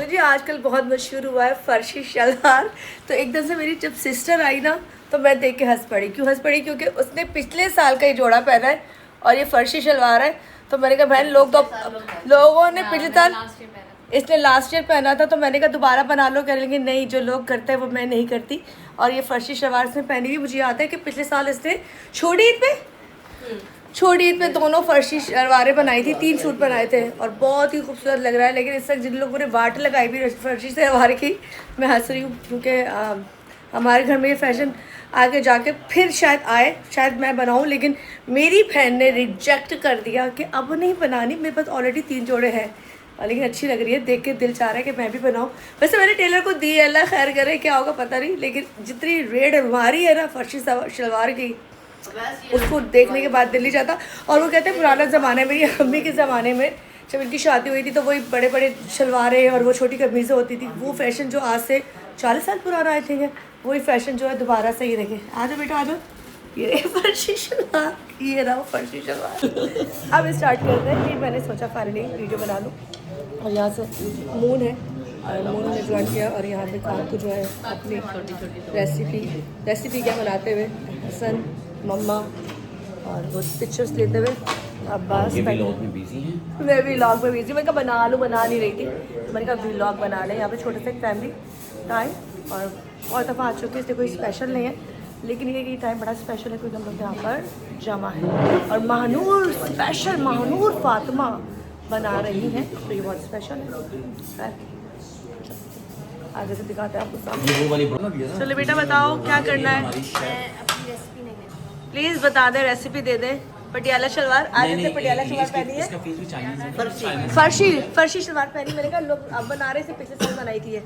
चलो जी, आजकल बहुत मशहूर हुआ है फर्शी शलवार। तो एकदम से मेरी जब सिस्टर आई ना तो मैं देख के हंस पड़ी। क्यों हंस पड़ी? क्योंकि उसने पिछले साल का ही जोड़ा पहना है और ये फर्शी शलवार है। तो मैंने कहा बहन लोगों ने पिछले साल, इसने लास्ट ईयर पहना था, तो मैंने कहा दोबारा बना लो। कह लेंगे नहीं, जो लोग करते हैं वो मैं नहीं करती। और ये फर्शी शलवार इसने पहनी हुई। मुझे याद है कि पिछले साल इसने छोटी ईद पे दोनों फर्शी शलवारें बनाई थी, 3 सूट बनाए थे और बहुत ही खूबसूरत लग रहा है। लेकिन इस तक जिन लोगों ने वाट लगाई भी फर्शी शलवार की, मैं हंस रही हूँ क्योंकि हमारे घर में ये फैशन आगे जाके फिर शायद आए, शायद मैं बनाऊँ। लेकिन मेरी बहन ने रिजेक्ट कर दिया कि अब नहीं बनानी, मेरे पास ऑलरेडी 3 जोड़े हैं। लेकिन अच्छी लग रही है, देख के दिल चाह रहा है कि मैं भी बनाऊँ। वैसे मैंने टेलर को दी, अल्लाह खैर करे, क्या होगा पता नहीं। लेकिन जितनी रेट हमारी है ना फर्शी शलवार की, उसको देखने के बाद दिल नहीं जाता। और वो कहते हैं पुराने ज़माने में, ये अम्मी के ज़माने में जब इनकी शादी हुई थी तो वही बड़े बड़े शलवारें और वो छोटी कमीज़ें होती थी। वो फैशन जो आज से 40 साल पुराना आई थिंक है, वही फैशन जो है दोबारा से ही रखे। आ जाओ बेटा आ जाओ, ये फर्शी शलवार, ये रहा फर्शी शलवार। अब स्टार्ट करते हैं। फिर मैंने सोचा फाइनली वीडियो बना लूँ। और यहाँ से मून है और मून ने ज्वाइन किया। और यहाँ पे काम तो जो है अपनी रेसिपी क्या बनाते हुए हसन मम्मा और वो पिक्चर्स लेते हुए अब्बास। व्लॉग में बिजी हैं। मैं भी व्लॉग में बिजी, मैं कहा बना लूँ, बना नहीं रही थी। मैंने कहा व्लॉग बना लें। यहाँ पे छोटे से फैमिली टाइम और बहुत दफ़ा आ चुके हैं, इसलिए कोई स्पेशल नहीं है। लेकिन ये टाइम बड़ा स्पेशल है क्योंकि हम लोग यहाँ पर जमा है और महानूर स्पेशल महानूर फातिमा बना रही हैं, तो ये बहुत स्पेशल है। आगे से दिखाते हैं आपको सामने। चलो बेटा बताओ क्या करना है, प्लीज बता दे, रेसिपी दे दे। पटियाला शलवार, आज से पटियाला शलवार पहनी है, फर्शी शलवार पहनी। मैंने कहा लोग अब बना रहे थे, पिछले साल बनाई थी ये।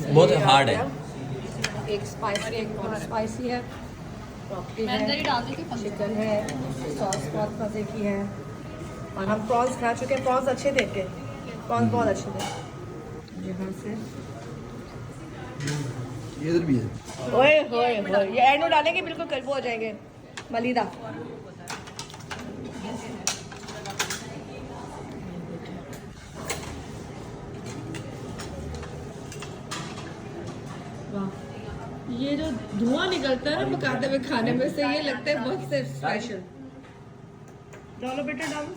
बहुत हार्ड है। एक स्पाइसी, एक नॉन स्पाइसी है, चिकन है, सॉस बहुत मज़े की है। और हम प्रॉन्स खा चुके हैं, प्रॉन्स अच्छे थे के, प्रॉन्स बहुत अच्छे थे। यहाँ से इधर भी है। ओए होए होए, ये एंड में डालेंगे बिल्कुल कल वो हो जाएंगे मलीदा। ये जो धुआं निकलता है ना पकाते हुए खाने में से, ये लगता है बहुत से स्पेशल। डालो बेटा डालो।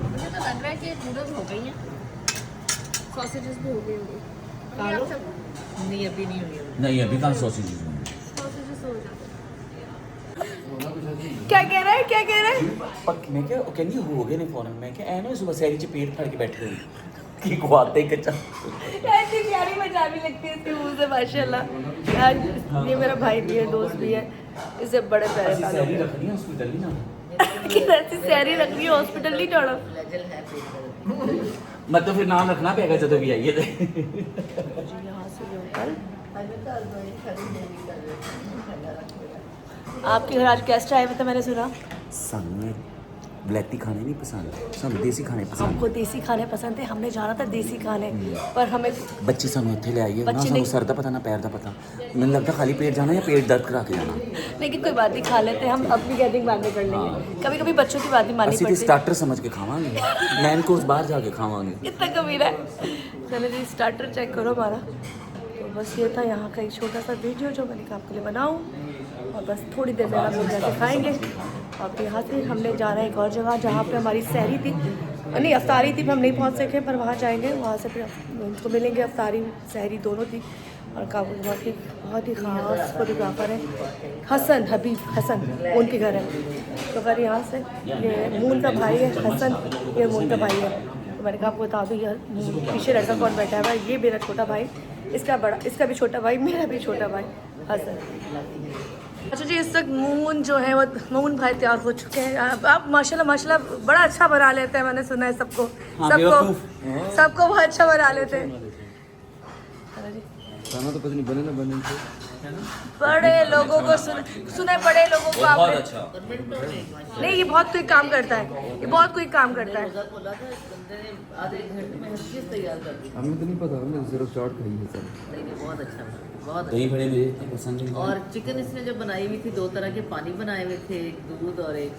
मुझे तो लग रहा है कि नूडल्स हो गई हैं, सॉसेजेस भी हो गई होंगी। नहीं अभी नहीं हुई, नहीं अभी कहाँ सॉसेज सॉसेजेस हो जाते क्या कह रहा है? मैं क्या कहनी हो गए ने फोन मैं क्या ऐ सुबह सैरी च पेट फाड़ के बैठे हुए की खुआते ही कच्चा। ऐसी प्यारी मजा भी लगती है इसके मुंह से माशाल्लाह। यार ये मेरा भाई भी है, दोस्त भी है, इससे बड़े प्यारे सैरी रखनी है हॉस्पिटल ही ना। ऐसी सैरी रखनी है हॉस्पिटल नहीं जाना। मतलब फिर नाम रखना पड़ेगा जब भी आइए। यहाँ से आपके घर आज गेस्ट आए हुए थे, मैंने सुना। सानू ब्लैती खाने नहीं पसंद, सानू देसी खाने पसंद। आपको देसी खाने पसंद है, हमने जाना था देसी खाने पर हमें बच्ची सानू इत्थे ले आई है ना, सानू सर दा पता ना पैर दा पता। मैंने लगता खाली पेट जाना या पेट दर्द करा के जाना। लेकिन कोई बात नहीं, खा लेते हैं हम, अपनी गैदरिंग बाद में कर लेंगे। कभी कभी बच्चों की बात नहीं माननी असि पड़ती। स्टार्टर समझ के खावांगे, मैन कोर्स बाहर जाके खावांगे। इतना कमीना है। चलो जी स्टार्टर चेक करो हमारा। तो बस ये था यहाँ का एक छोटा सा वीडियो जो मैंने कहा आपके लिए बनाऊँ, और बस थोड़ी देर में हम लोग जाके खाएँगे। और यहाँ से हमने जाना है एक और जगह जहाँ पे हमारी सहरी थी, नहीं अफ्तारी थी, हम नहीं पहुँच सके, पर वहाँ जाएंगे। वहाँ से फिर उनको मिलेंगे, अफ्तारी सहरी दोनों थी। और बहुत ही ख़ास फोटोग्राफर है हसन, हबीब हसन, उनके घर है। तो फिर यहाँ से ये मून का भाई है हसन, ये मून का भाई है। तो मैंने कहा आपको बता दूँ ये पीछे लड़का कौन बैठा है, ये मेरा छोटा भाई, इसका भी छोटा भाई, मेरा भी छोटा भाई हसन। अच्छा जी, इस वक्त मून जो है वो मून भाई तैयार हो चुके हैं। आप माशाल्लाह बड़ा अच्छा बना लेते हैं, मैंने सुना है सबको बहुत अच्छा बना लेते हैं। खाना तो पता नहीं बने ना बने। बड़े लोगों को सुने बड़े लोगों को बहुत आपने अच्छा। नहीं, ये बहुत क्विक काम करता है, ये बहुत क्विक काम करता है। बोला था इस बंदे ने आधे एक घंटे में हर चीज़ तैयार कर दी। हमें तो नहीं पता, हमने सिर्फ शॉर्ट खाई है सर। नहीं बहुत अच्छा था, बहुत दही अच्छा। बड़े मेरे इतने पसंद नहीं। और चिकन इसने जो बनाई हुई थी, 2 तरह के पानी बनाए हुए थे, एक दूध और एक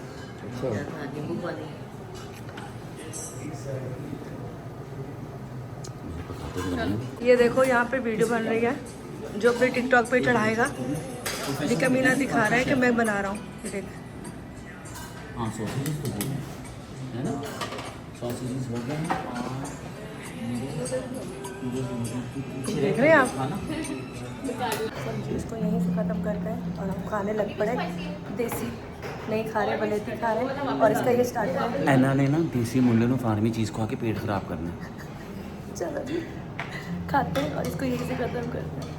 अच्छा। क्या था, नींबू पानी। ये देखो यहाँ पे वीडियो बन रही है, जो अपने टिकटॉक पे चढ़ाएगा। ये कमीना दिखा रहा है कि मैं बना रहा हूँ, ये देख। हाँ सॉसेजेस तो बोल है ना, सॉसेजेस हो गए हैं। देख रहे हैं आप? खाना सब्जी इसको यहीं से ख़त्म कर गए और हम खाने लग पड़े। देसी नहीं खा रहे, बलेती खा रहे। और इसका ये स्टार्टर है। ऐना ने ना देसी मुंडे नु फार्मी चीज़ खा के पेट खराब करना। चलो जी, खाते हैं और इसको यहीं से ख़त्म करते हैं।